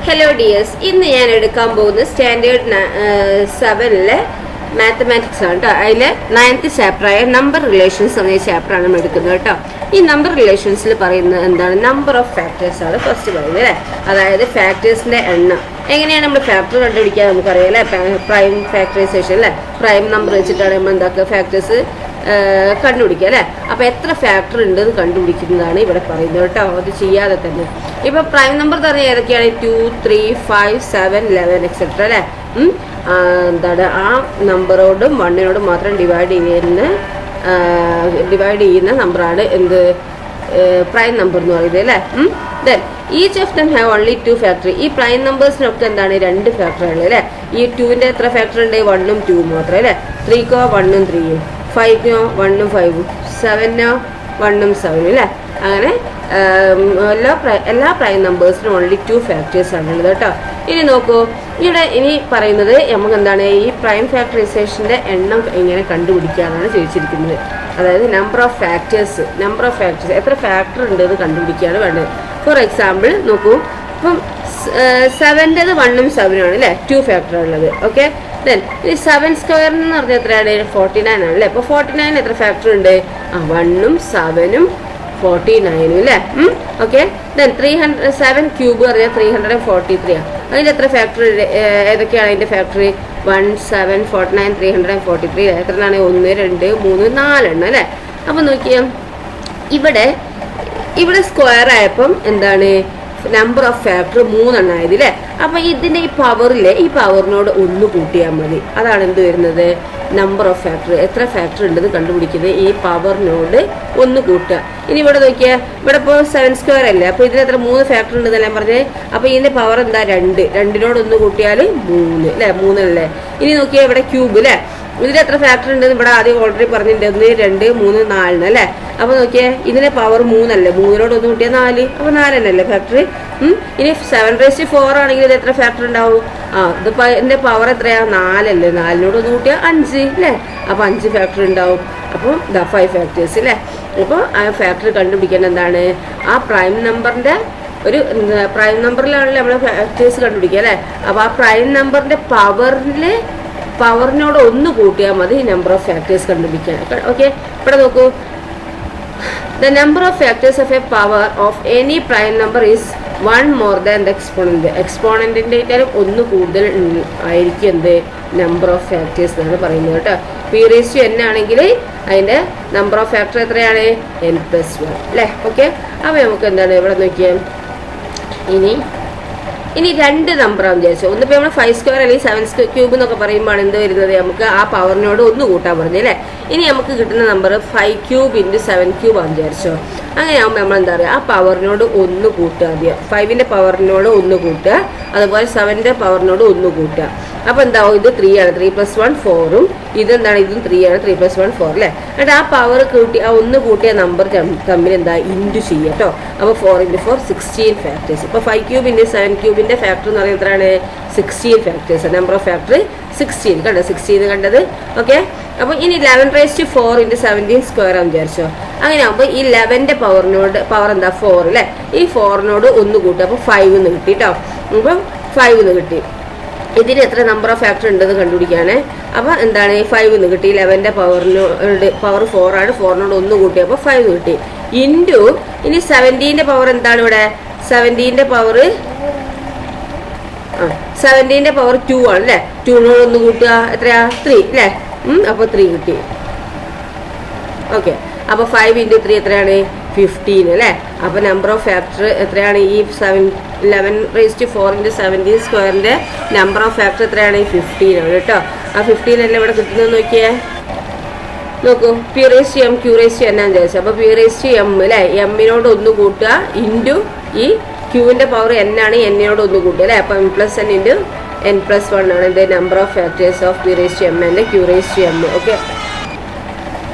Hello dears, ഇന്ന് ഞാൻ എടുക്കാൻ പോകുന്നത് സ്റ്റാൻഡേർഡ് 7-ലെ മാത്തമാറ്റിക്സ് ആണ് കേട്ടോ. അതിലെ 9th ചാപ്റ്ററായ നമ്പർ റിലേഷൻസ് എന്ന ചാപ്റ്ററാണ് നമ്മൾ എടുക്കുന്നത് കേട്ടോ. ഈ നമ്പർ റിലേഷൻസിൽ പറയുന്നത് എന്താണ്? നമ്പർ ഓഫ് ഫാക്ടേഴ്സ് ആണ് ഫസ്റ്റ് പറയുന്നത് അല്ലേ. അതായത് ഫാക്ടേഴ്സിന്റെ എണ്ണം. എങ്ങനെയാണ് നമ്മൾ ഫാക്ടർ കണ്ടുപിടിക്കുക? നമുക്കറിയാം അല്ലേ, പ്രൈം ഫാക്ടറൈസേഷൻ അല്ലേ. പ്രൈം നമ്പർ വെച്ചിട്ടാണ് നമ്മൾ എന്താക്കുക ഫാക്ടേഴ്സ് കണ്ടുപിടിക്കുക അല്ലേ. അപ്പോൾ എത്ര ഫാക്ടർ ഉണ്ടെന്ന് കണ്ടുപിടിക്കുന്നതാണ് ഇവിടെ പറയുന്നത് കേട്ടോ. അത് ചെയ്യാതെ തന്നെ ഇപ്പോൾ പ്രൈം നമ്പർ പറഞ്ഞാൽ ഏതൊക്കെയാണ്? 2, 3, 5, 7, 11 എക്സെട്ര അല്ലേ. എന്താണ് ആ നമ്പറോടും 1നോടും മാത്രം ഡിവൈഡ് ചെയ്യുന്ന നമ്പറാണ് എന്ത് പ്രൈം നമ്പർ എന്ന് പറയുന്നത് അല്ലേ. Then each of them have only 2 factor. ഈ പ്രൈം നമ്പേഴ്സിനൊക്കെ എന്താണ് 2 ഫാക്ടറുകൾ അല്ലേ. ഈ 2ന്റെ എത്ര ഫാക്ടർ ഉണ്ട്? 1ഉം 2ഉം മാത്രം അല്ലേ. 3കോ 1ഉം 3ഉം, 5നോ 1ഉം 5ഉം, 7നോ 1ഉം 7ഉം അല്ലേ. അങ്ങനെ എല്ലാ പ്രൈം നമ്പേഴ്സിനും ഓൺലി 2 ഫാക്ടേഴ്സ് ആണുള്ളത് കേട്ടോ. ഇനി നോക്കൂ, ഇനി പറയുന്നത് നമുക്ക് എന്താണ് ഈ പ്രൈം ഫാക്ടറൈസേഷൻ്റെ എണ്ണം എങ്ങനെ കണ്ടുപിടിക്കാനാണ് ചോദിച്ചിരിക്കുന്നത്. അതായത് നമ്പർ ഓഫ് ഫാക്ടേഴ്സ് എത്ര ഫാക്ടർ ഉണ്ട് എന്ന് കണ്ടുപിടിക്കുകയാണ് വേണ്ടത്. ഫോർ എക്സാമ്പിൾ നോക്കൂ, ഇപ്പം 7ൻ്റെത് 1ഉം 7ഉം ആണ് അല്ലേ, 2 ഫാക്ടർ ഉള്ളത്. ഓക്കെ, ദെൻ ഈ 7 സ്ക്വയർ എന്ന് പറഞ്ഞാൽ എത്രയാണ്? 49 ആണ് അല്ലേ. അപ്പോൾ 49 എത്ര ഫാക്ടർ ഉണ്ട്? 1ഉം 7ഉം 49 അല്ലേ. ഓക്കെ, ദെൻ 7 ക്യൂബ് പറഞ്ഞാൽ 343 ആണ്. അതിൽ എത്ര ഫാക്ടർ ഏതൊക്കെയാണ് അതിൻ്റെ ഫാക്ടറി? 1, 7, 49, 343. എത്രയാണ്? 1, 2, 3, 4 എണ്ണം അല്ലേ. അപ്പം നോക്കിയാൽ ഇവിടെ സ്ക്വയർ ആയപ്പം എന്താണ് നമ്പർ ഓഫ് ഫാക്ടർ 3 എണ്ണം ആയത് അല്ലേ. അപ്പം ഇതിൻ്റെ ഈ പവറിനോട് 1 കൂട്ടിയാൽ മതി. അതാണ് എന്ത് വരുന്നത്? Number of factor. എത്ര ഫാക്ടർ ഉണ്ടെന്ന് കണ്ടുപിടിക്കുന്നത് ഈ പവറിനോട് 1 കൂട്ടുക. ഇനി ഇവിടെ നോക്കിയാൽ ഇവിടെ ഇപ്പോൾ 7 സ്ക്വയർ അല്ലേ. അപ്പോൾ ഇതിന് എത്ര 3 ഫാക്ടർ ഉണ്ടെന്നല്ലേ പറഞ്ഞത്. അപ്പോൾ ഇതിൻ്റെ പവർ എന്താ? 2. 2നോട് 1 കൂട്ടിയാൽ 3 അല്ലേ, 3 അല്ലേ. ഇനി നോക്കിയാൽ ഇവിടെ ക്യൂബ് അല്ലേ. ഇതിൽ എത്ര ഫാക്ടർ ഉണ്ടെന്ന് ഇവിടെ ആദ്യം ഓൾറെഡി പറഞ്ഞിട്ടുണ്ട്. 1, 2, 3, 4 അല്ലേ. അപ്പോൾ നോക്കിയേ, ഇതിന്റെ പവർ 3 അല്ലേ. 3നോട് 1 കൂട്ടിയാൽ 4. അപ്പോൾ 4 അല്ലേ ഫാക്ടറി. ഇനി 7⁴ ആണെങ്കിൽ ഇത് എത്ര ഫാക്ടർ ഉണ്ടാവും? ഇതിപ്പോൾ ഇതിന്റെ പവർ എത്രയാ? 4 അല്ലേ. 4നോട് 1 കൂട്ടിയാൽ 5 അല്ലേ. അപ്പോൾ 5 ഫാക്ടർ ഉണ്ടാവും. അപ്പോൾ 5 ഫാക്ടേഴ്സ് അല്ലേ. അപ്പോൾ ആ ഫാക്ടർ കണ്ടുപിടിക്കേണ്ടത് എന്താണ്? ആ പ്രൈം നമ്പറിലാണല്ലോ നമ്മൾ ഫാക്ടേഴ്സ് കണ്ടുപിടിക്കുക അല്ലേ. അപ്പോൾ ആ പ്രൈം നമ്പറിന്റെ പവറിനോട് 1 കൂട്ടിയാൽ മതി നമ്പർ ഓഫ് ഫാക്ടേഴ്സ് കണ്ടുപിടിക്കാൻ. ഓക്കെ, ഇവിടെ നോക്കൂ, the number of factors of a power of any prime number is 1 more than the exponent. എക്സ്പോണന്റിന്റെ 1 കൂടുതൽ ആയിരിക്കും എന്ത് നമ്പർ ഓഫ് ഫാക്ടേഴ്സ് എന്നാണ് പറയുന്നത് കേട്ടോ. p⁻n ആണെങ്കിൽ അതിന്റെ നമ്പർ ഓഫ് ഫാക്ടർ എത്രയാണ്? n+1 അല്ലേ. ഓക്കെ, അപ്പോൾ നമുക്ക് എന്താണ് ഇവിടെ നോക്കിയാൽ ഇനി 2 നമ്പറാന്ന് വിചാരിച്ചു. ഒന്നിപ്പോൾ നമ്മൾ 5 സ്ക്വയർ അല്ലെങ്കിൽ 7 ക്യൂബ് എന്നൊക്കെ പറയുമ്പോൾ എന്ത് വരുന്നത്? നമുക്ക് ആ പവറിനോട് 1 കൂട്ടാൻ പറഞ്ഞു അല്ലേ. ഇനി നമുക്ക് കിട്ടുന്ന നമ്പർ 5 ക്യൂബ് × 7 ക്യൂബ് ആണെന്ന് വിചാരിച്ചോ. അങ്ങനെ ആകുമ്പോൾ നമ്മൾ എന്താ പറയുക, ആ പവറിനോട് 1 കൂട്ടുക. ആദ്യം 5ന്റെ പവറിനോട് 1 കൂട്ടുക, അതുപോലെ 7ന്റെ പവറിനോട് 1 കൂട്ടുക. അപ്പോൾ എന്താവും? ഇത് 3 ആണ്. 3 + 1 4ഉം ഇതെന്താണ്? ഇതും 3 ആണ്. 3 + 1 4 അല്ലേ. എന്നിട്ട് ആ പവർ കൂട്ടി ആ 1 കൂട്ടിയ നമ്പർ തമ്മിൽ എന്താ ഇൻറ്റു ചെയ്യുക കേട്ടോ. അപ്പോൾ 4 × 4 16 ഫാക്ടേഴ്സ്. ഇപ്പോൾ 5 ക്യൂബ് × 7 ക്യൂബിൻ്റെ ഫാക്ടർ എന്ന് പറയുന്നത് എത്രയാണ്? 16 ഫാക്ടേഴ്സ്. നമ്പർ ഓഫ് ഫാക്ടർ 16 കണ്ടോ, 16 കണ്ടത്. ഓക്കെ, അപ്പോൾ ഇനി 11⁴ × 17 സ്ക്വയർ ആണെന്ന് വിചാരിച്ചോ. അങ്ങനെ ആകുമ്പോൾ ഈ 11ന്റെ പവർ എന്താ? 4 അല്ലേ. ഈ 4നോട് 1 കൂട്ടുക. അപ്പോൾ 5 എന്ന് കിട്ടി കേട്ടോ. അപ്പം 5 എന്ന് കിട്ടി. ഇതിന് എത്ര നമ്പർ ഓഫ് ഫാക്ടർ ഉണ്ടെന്ന് കണ്ടുപിടിക്കുകയാണ്. അപ്പോൾ എന്താണ്? 5 എന്ന് കിട്ടി. 11ന്റെ പവർ 4 ആണ്. 4നോട് 1 കൂട്ടി, അപ്പോൾ 5 കിട്ടി. ഇൻറ്റു ഇനി 17ന്റെ പവർ എന്താണ് ഇവിടെ? 17ന്റെ പവർ 2 ആണ് അല്ലേ. 2നോട് 1 കൂട്ടുക എത്രയാ? 3 അല്ലേ. അപ്പോൾ 3 കിട്ടി. ഓക്കെ, അപ്പോൾ 5 × 3 എത്രയാണ്? 15 അല്ലേ. അപ്പോൾ നമ്പർ ഓഫ് ഫാക്ടർ എത്രയാണ്? ഈ 11⁴ × 17 സ്ക്വയറിൻ്റെ നമ്പർ ഓഫ് ഫാക്ടർ എത്രയാണ്? 15 ആണ് കേട്ടോ. ആ 15 അല്ലേ ഇവിടെ കിട്ടുന്നത്. നോക്കൂ, p⁻m q⁻n ആണെന്ന് വിചാരിച്ചു. അപ്പോൾ p⁻m അല്ലേ, m-നോട് 1 കൂട്ടുക ഇൻറ്റു ഈ ക്യൂവിൻ്റെ പവർ n ആണ്, n-നോട് 1 കൂട്ടുക അല്ലേ. അപ്പോൾ m+n × n+1 ആണ് ഇത് number of factors of p⁻m and q⁻m. Okay,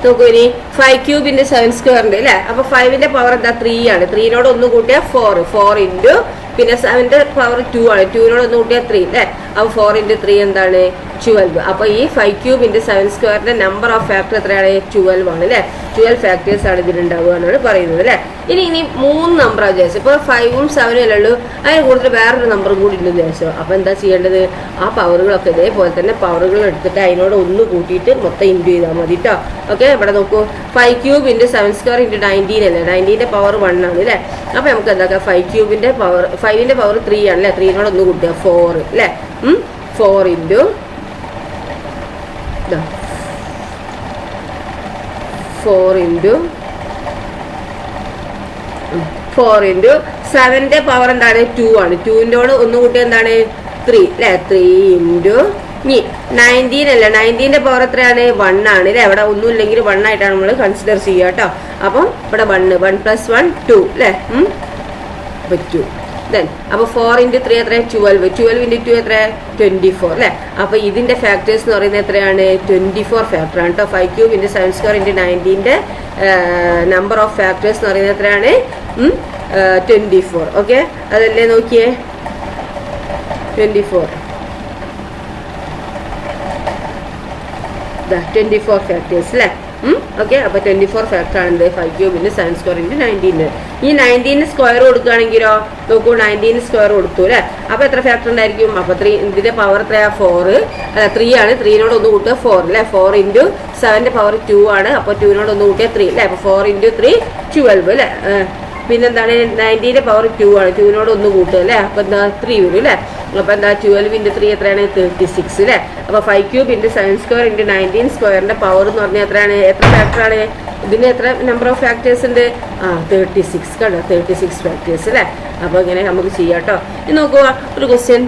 നോക്കൂ, ഇനി 5³ × 7² ഉണ്ട് അല്ലേ. അപ്പൊ 5ന്റെ പവർ എന്താ 3 ആണ്. 3നോട് ഒന്ന് കൂട്ടിയാൽ 4. 4 ഇൻറ്റു പിന്നെ 7ന്റെ പവർ 2 ആണ്. 2നോട് ഒന്ന് കൂട്ടിയാൽ 3 അല്ലേ. അപ്പൊ 4 × 3 എന്താണ് 12. അപ്പൊ ഈ 5³ × 7² നമ്പർ ഓഫ് ഫാക്ടർ എത്രയാണ് 12 ആണ് അല്ലേ. 12 ഫാക്ടേഴ്സ് ആണ് ഇതിലുണ്ടാവുക എന്നാണ് പറയുന്നത് അല്ലേ. ഇനി 3 നമ്പറാണ് വിചാരിച്ചു. ഇപ്പൊ 5ഉം 7ഉം അല്ലേ ഉള്ളൂ. അതിന് കൂടുതൽ വേറൊരു നമ്പറും കൂടി ഉണ്ടെന്ന് വിചാരിച്ചോ. അപ്പൊ എന്താ ചെയ്യേണ്ടത്, ആ പവറുകളൊക്കെ ഇതേപോലെ തന്നെ പവറുകൾ എടുത്തിട്ട് അതിനോട് ഒന്ന് കൂട്ടിയിട്ട് മൊത്തം ഇൻറ്റു ചെയ്താൽ മതി കേട്ടോ. ഓക്കെ, ഇവിടെ നോക്കൂ 5³ × 7² × 19 അല്ലേ. 19ന്റെ പവർ 1 ആണ് അല്ലേ. അപ്പൊ നമുക്ക് എന്താക്കാം 5ന്റെ പവർ 3 ആണ് അല്ലേ. 3നോട് ഒന്ന് കൂട്ടുക 4 അല്ലേ. 4 ഇൻറ്റു 7ന്റെ പവർ എന്താണ് 2 ആണ്. 2നോട് ഒന്ന് കൂട്ടി എന്താണ് 3 അല്ലേ. 3 ഇൻറ്റു 19 അല്ലേ. 19ന്റെ പവർ എത്രയാണ് 1 ആണ് അല്ലേ. ഇവിടെ ഒന്നും ഇല്ലെങ്കിൽ 1 ആയിട്ടാണ് നമ്മൾ കൺസിഡർ ചെയ്യുക കേട്ടോ. അപ്പം ഇവിടെ 1 + 1 2 അല്ലേ. 2 ദെൻ അപ്പോൾ 4 × 3 എത്ര 12. 12 × 2 എത്ര 24 അല്ലേ. അപ്പോൾ ഇതിന്റെ ഫാക്ടേഴ്സ് എന്ന് പറയുന്നത് എത്രയാണ് 24 ഫാക്ടർ ആണ് കേട്ടോ. 5³ × 7² × 19ന്റെ നമ്പർ ഓഫ് ഫാക്ടേഴ്സ് എന്ന് പറയുന്നത് എത്രയാണ് 24. ഓക്കെ, അതല്ലേ നോക്കിയേ 24 ഫാക്ടേഴ്സ് അല്ലേ. ഓക്കെ, അപ്പൊ 24 ഫാക്ടർ ആണ് 5³ × 7² × 19. ഈ 19 സ്ക്വയർ കൊടുക്കുകയാണെങ്കിലോ നോക്കൂ 19 സ്ക്വയർ കൊടുത്തു അല്ലേ. അപ്പൊ എത്ര ഫാക്ടർ ഉണ്ടായിരിക്കും. അപ്പൊ 3 ഇതിന്റെ പവർ എത്രയാ 4 3 ആണ്. 3നോട് ഒന്ന് കൂട്ടുക 4 അല്ലേ. 4 ഇൻറ്റു 7ന്റെ പവർ 2 ആണ്. അപ്പൊ 2നോട് ഒന്ന് കൂട്ടിയ 3 അല്ലേ. അപ്പൊ 4 × 3 12 അല്ലേ. പിന്നെന്താണ് 19ന്റെ പവർ 2 ആണ്. 2നോട് ഒന്ന് കൂട്ടുക അല്ലേ. അപ്പൊ എന്താ 3 വരും അല്ലേ. അപ്പൊ എന്താ 12 × 3 എത്രയാണ് 36 അല്ലേ. അപ്പൊ 5³ × 7² × 19² പവർ എന്ന് പറഞ്ഞാൽ എത്രയാണ്, എത്ര ഫാക്ടർ ആണ് ഇതിന്, എത്ര നമ്പർ ഓഫ് ഫാക്ടേഴ്സ് ഉണ്ട് 36 കണ്ടോ 36 ഫാക്ടേഴ്സ് അല്ലേ. അപ്പൊ ഇങ്ങനെ നമുക്ക് ചെയ്യാം കേട്ടോ. ഇനി നോക്കുക ഒരു question,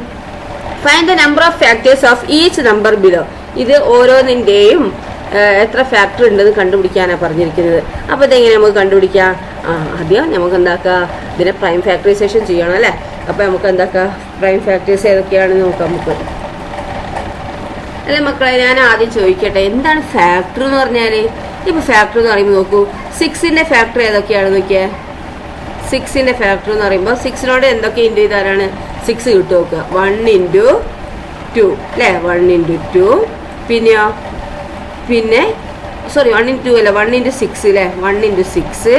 find the number of factors of each number below. ഇത് ഓരോന്നിന്റെയും എത്ര ഫാക്ടർ ഉണ്ടെന്ന് കണ്ടുപിടിക്കാനാണ് പറഞ്ഞിരിക്കുന്നത്. അപ്പോൾ ഇതെങ്ങനെ നമുക്ക് കണ്ടുപിടിക്കാം. ആദ്യം നമുക്ക് എന്താക്കുക, ഇതിനെ പ്രൈം ഫാക്ടറൈസേഷൻ ചെയ്യണം അല്ലേ. അപ്പോൾ നമുക്ക് എന്താക്കുക, പ്രൈം ഫാക്ടേഴ്സ് ഏതൊക്കെയാണെന്ന് നോക്കാം നമുക്ക്. അല്ലെ മക്കളെ, ഞാൻ ആദ്യം ചോദിക്കട്ടെ, എന്താണ് ഫാക്ടർ എന്ന് പറഞ്ഞാൽ. ഇപ്പോൾ ഫാക്ടർ എന്ന് പറയുമ്പോൾ നോക്കൂ 6ന്റെ ഫാക്ടർ ഏതൊക്കെയാണെന്ന് നോക്കിയാൽ. 6ന്റെ ഫാക്ടർ എന്ന് പറയുമ്പോൾ 6നോട് എന്തൊക്കെ ഇൻറ്റു ചെയ്താലാണ് 6 കിട്ടും നോക്കുക. 1 × 2 അല്ലേ. 1 × 2 പിന്നെ സോറി 1 × 2 അല്ല 1 × 6 അല്ലേ. 1 × 6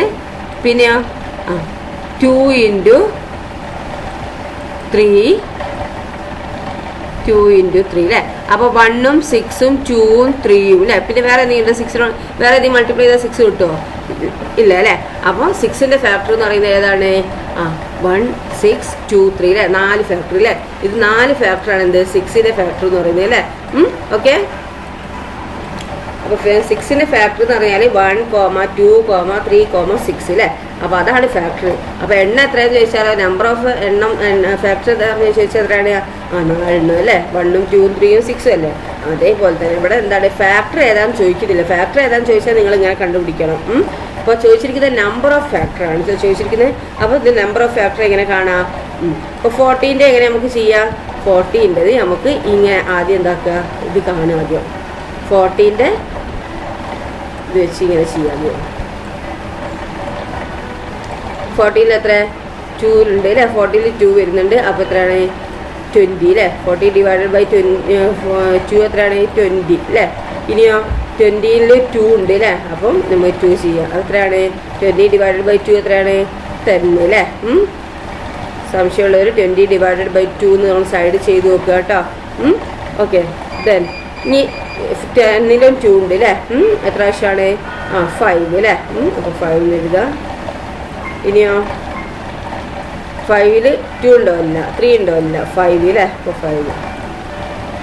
പിന്നെയോ 2 × 3 2 × 3 അല്ലേ. അപ്പോൾ 1ഉം 6ഉം 2ഉം 3ഉം അല്ലേ. പിന്നെ വേറെ എന്തെങ്കിലും 6 വേറെ എന്തെങ്കിലും മൾട്ടിപ്ലൈ ചെയ്താൽ 6 കിട്ടുമോ, ഇല്ല അല്ലേ. അപ്പോൾ 6ന്റെ ഫാക്ടർ എന്ന് പറയുന്നത് ഏതാണ് 1 6 2 3 അല്ലേ. 4 ഫാക്ടർ അല്ലേ. ഇത് 4 ഫാക്ടറാണ് എന്ത് 6ന്റെ ഫാക്ടർ എന്ന് പറയുന്നത് അല്ലേ. ഓക്കെ, അപ്പോൾ 6ന്റെ ഫാക്ടർ എന്ന് പറഞ്ഞാൽ 1, 2, 3, 6 അല്ലേ. അപ്പോൾ അതാണ് ഫാക്ടർ. അപ്പോൾ എണ്ണം എത്രയാണെന്ന് ചോദിച്ചാൽ നമ്പർ ഓഫ് ഫാക്ടർ എന്താണെന്ന് ചോദിച്ചാൽ എത്രയാണ് 4 അല്ലേ. 1ഉം 2ഉം 3ഉം 6ഉം അല്ലേ. അതേപോലെ തന്നെ ഇവിടെ എന്താണ് ഫാക്ടർ ഏതാണെന്ന് ചോദിക്കുന്നില്ല. ഫാക്ടർ ഏതാണെന്ന് ചോദിച്ചാൽ നിങ്ങൾ ഇങ്ങനെ കണ്ടുപിടിക്കണം. അപ്പോൾ ചോദിച്ചിരിക്കുന്നത് നമ്പർ ഓഫ് ഫാക്ടറാണ് ചോദിച്ചിരിക്കുന്നത്. അപ്പോൾ ഇത് നമ്പർ ഓഫ് ഫാക്ടർ എങ്ങനെ കാണാം. ഇപ്പോൾ 40ന്റെ എങ്ങനെ നമുക്ക് ചെയ്യാം. 40ൻ്റെത് നമുക്ക് ഇങ്ങനെ ആദ്യം എന്താക്കുക, ഇത് കാണുക ആദ്യം. 40ന്റെ ഇത് വെച്ച് ഇങ്ങനെ ചെയ്യാം. 40ൽ എത്ര 2 ഉണ്ട് അല്ലേ. 40ൽ 2 വരുന്നുണ്ട്. അപ്പോൾ എത്രയാണ് 20 അല്ലേ. 40 ÷ 2 എത്രയാണ് 20 അല്ലേ. ഇനിയോ 20ൽ 2 ഉണ്ട് അല്ലേ. അപ്പം നമ്മൾ 2 ചെയ്യാം. അത് എത്രയാണ് 20 ÷ 2 എത്രയാണ് 10 അല്ലേ. സംശയമുള്ളവർ 20 ÷ 2 എന്ന് നമ്മൾ സൈഡ് ചെയ്ത് നോക്കുക കേട്ടോ. ഓക്കെ, ദെൻ ഇനി 10ലും 2 ഉണ്ട് അല്ലേ. എത്ര പ്രാവശ്യമാണ് 5 അല്ലേ. അപ്പോൾ 5 എഴുതുക. ഇനിയോ 5ൽ 2 ഉണ്ടോ ഇല്ല, 3 ഉണ്ടോ ഇല്ല, 5 അല്ലേ. അപ്പോൾ 5.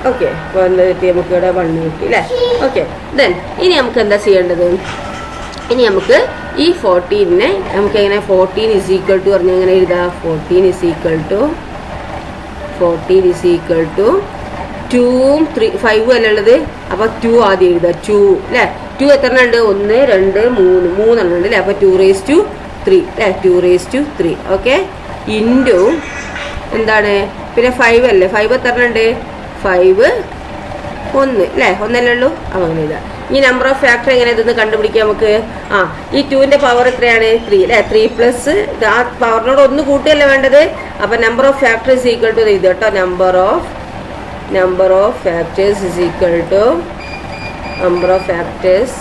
ഓക്കെ, അപ്പോൾ എന്താ കിട്ടി നമുക്ക് ഇവിടെ 1 കിട്ടി അല്ലേ. ഓക്കെ, ദെൻ ഇനി നമുക്ക് എന്താ ചെയ്യേണ്ടത്. ഇനി നമുക്ക് ഈ 14നെ നമുക്ക് എങ്ങനെ 14 = പറഞ്ഞാൽ എങ്ങനെ എഴുതാം. 14 = 2ഉം 5ഉം അല്ലേ ഉള്ളത്. അപ്പോൾ 2 ആദ്യം എഴുതുക. 2 അല്ലേ. 2 എത്ര ഉണ്ട് 1 2 3 എണ്ണം ഉണ്ട് അല്ലേ. അപ്പോൾ 2⁻³ അല്ലേ. 2⁻³ ഓക്കെ. ഇൻറ്റു എന്താണ് പിന്നെ 5 അല്ലേ. 5 എത്ര ഉണ്ട് 5 1 അല്ലേ. 1 അല്ലേ ഉള്ളൂ. അങ്ങനെ ഇതാ. ഈ നമ്പർ ഓഫ് ഫാക്ടർ എങ്ങനെ ഇതൊന്ന് കണ്ടുപിടിക്കാം നമുക്ക്. ഈ 2ന്റെ പവർ എത്രയാണ് 3 അല്ലേ. 3 പ്ലസ് ആ പവറിനോട് ഒന്ന് കൂട്ടുകയല്ലേ വേണ്ടത്. അപ്പൊ number of factor is equal to ഇത് കേട്ടോ. Number of factors is equal to number of factors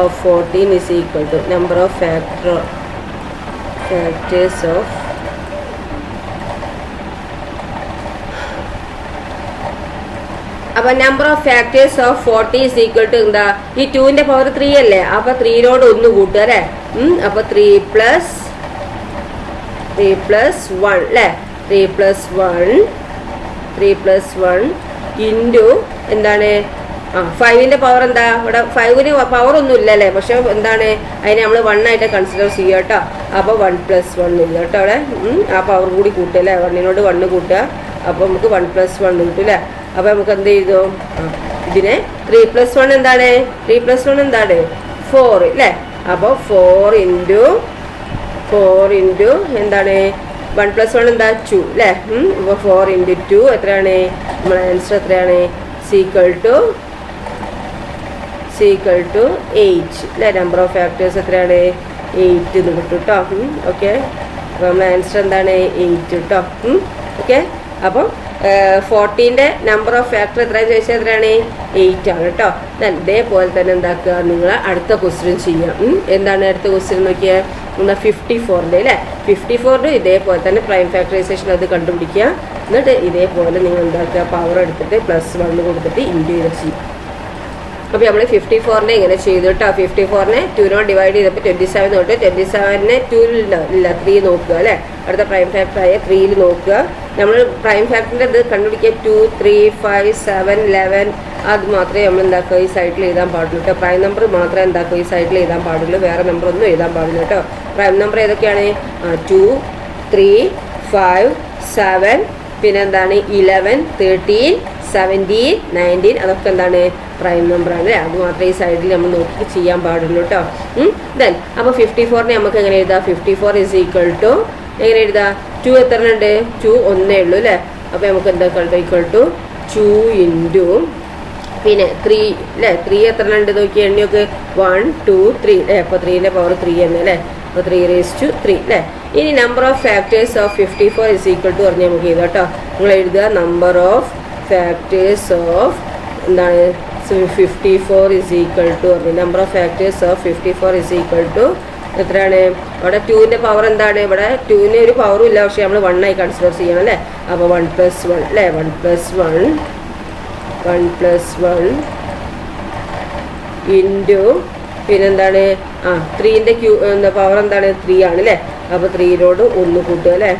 of 14 is equal to number of factors of അപ്പൊ number of factors of 40 is equal to എന്താ ഈ 2ന്റെ പവർ 3 അല്ലേ. അപ്പൊ 3നോട് ഒന്ന് കൂട്ടുക അല്ലേ. അപ്പൊ 3 plus 1 അല്ലേ. 3 plus 1 ഇൻറ്റു എന്താണ് 5ന്റെ പവർ എന്താ ഇവിടെ. 5ന് പവർ ഒന്നും ഇല്ലല്ലേ. പക്ഷെ എന്താണ് അതിനെ നമ്മൾ 1 ആയിട്ട് കൺസിഡർ ചെയ്യുക കേട്ടോ. അപ്പോൾ 1 + 1 ഇല്ല കേട്ടോ അവിടെ. ആ പവർ കൂടി കൂട്ടുക 1നോട് 1 കൂട്ടുക. അപ്പോൾ നമുക്ക് 1 + 1 കിട്ടും അല്ലേ. അപ്പോൾ നമുക്ക് എന്ത് ചെയ്തു ഇതിനെ 3 + 1 എന്താണ് 3 + 1 എന്താണ് 4 അല്ലേ. അപ്പോൾ 4 ഇൻറ്റു എന്താണ് 1 + 1 എന്താ 2 അല്ലേ. അപ്പോൾ 4 × 2 എത്രയാണ് നമ്മുടെ ആൻസർ എത്രയാണ് ഈക്വൽ ടു 8 അല്ലേ. നമ്പർ ഓഫ് ഫാക്ടേഴ്സ് എത്രയാണ് 8 എന്ന് കിട്ടും കേട്ടോ. ഓക്കെ. അപ്പോൾ നമ്മുടെ ആൻസർ എന്താണ് 8 കേട്ടോ. ഓക്കെ. അപ്പോൾ 14ന്റെ നമ്പർ ഓഫ് ഫാക്ടർ എത്രയാണെന്ന് ചോദിച്ചാൽ എത്രയാണ് 8 ആണ് കേട്ടോ. ഇതേപോലെ തന്നെ എന്താക്കുക നിങ്ങൾ അടുത്ത ക്വസ്റ്റ്യൻ ചെയ്യാം. എന്താണ് അടുത്ത ക്വസ്റ്റ്യൻ നോക്കിയാൽ 54ന്റെ അല്ലേ. 54ന്റെ ഇതേപോലെ തന്നെ പ്രൈം ഫാക്ടറൈസേഷൻ അത് കണ്ടുപിടിക്കുക. എന്നിട്ട് ഇതേപോലെ നിങ്ങൾ എന്താക്കുക പവർ എടുത്തിട്ട് +1 കൊടുത്തിട്ട് ഇൻറ്റു ചെയ്യും. അപ്പോൾ നമ്മൾ 54നെ ഇങ്ങനെ ചെയ്തു കേട്ടോ. 54നെ 2നോട് ഡിവൈഡ് ചെയ്തപ്പോൾ 27 തൊട്ട് 27നെ 2 ഇല്ല 3 നോക്കുക അല്ലേ. അടുത്ത പ്രൈം ഫാക്ടറായ 3ൽ നോക്കുക. നമ്മൾ പ്രൈം ഫാക്ടറിൻ്റെ ഇത് കണ്ടുപിടിക്കുക 2, 3, 5, 7, 11 അത് മാത്രമേ നമ്മൾ എന്താക്കുക ഈ സൈഡിൽ എഴുതാൻ പാടുള്ളൂ കേട്ടോ. പ്രൈം നമ്പർ മാത്രമേ എന്താക്കുക ഈ സൈഡിൽ എഴുതാൻ പാടുള്ളൂ. വേറെ നമ്പർ ഒന്നും എഴുതാൻ പാടില്ല കേട്ടോ. പ്രൈം നമ്പർ ഏതൊക്കെയാണ് 2, 3, 5, 7 പിന്നെ എന്താണ് 11, 13, 17, 19 അതൊക്കെ എന്താണ് പ്രൈം നമ്പറാണ് അല്ലേ. അത് മാത്രമേ ഈ സൈഡിൽ നമ്മൾ നോക്കി ചെയ്യാൻ പാടുള്ളൂ കേട്ടോ. ദെൻ അപ്പോൾ 54നെ നമുക്ക് എങ്ങനെ എഴുതാം. 54 is equal to എങ്ങനെ എഴുതാം 2 എത്ര ഉണ്ട് 2 ഒന്നേ ഉള്ളൂ അല്ലേ. അപ്പോൾ നമുക്ക് എന്താ ഈക്വൽ ടു 2 ഇൻറ്റു പിന്നെ 3 അല്ലേ. 3 എത്ര ഉണ്ട് നോക്കി എണ്ണിയൊക്കെ 1, 2, 3 അല്ലേ. അപ്പോൾ 3ന്റെ പവർ 3 തന്നെ അല്ലേ. അപ്പോൾ 3⁻³ അല്ലേ. ഇനി number of factors of 54 is equal to പറഞ്ഞാൽ നമുക്ക് എഴുതാം കേട്ടോ. നിങ്ങൾ എഴുതുക നമ്പർ ഓഫ് ഫാക്ടേഴ്സ് ഓഫ് എന്താണ് 54 is equal to number of factors of 54 is equal to എത്രയാണ് അവിടെ 2ന്റെ പവർ എന്താണ് ഇവിടെ 2ന് ഒരു പവറും ഇല്ല. പക്ഷേ നമ്മൾ 1 ആയി കൺസിഡർ ചെയ്യണം അല്ലേ. അപ്പോൾ 1 + 1 അല്ലേ. 1 + 1 ഇൻറ്റു പിന്നെന്താണ് 3ന്റെ എന്താ പവർ എന്താണ് 3 ആണ് അല്ലേ. അപ്പോൾ 3നോട് 1 കൂട്ടുക അല്ലേ.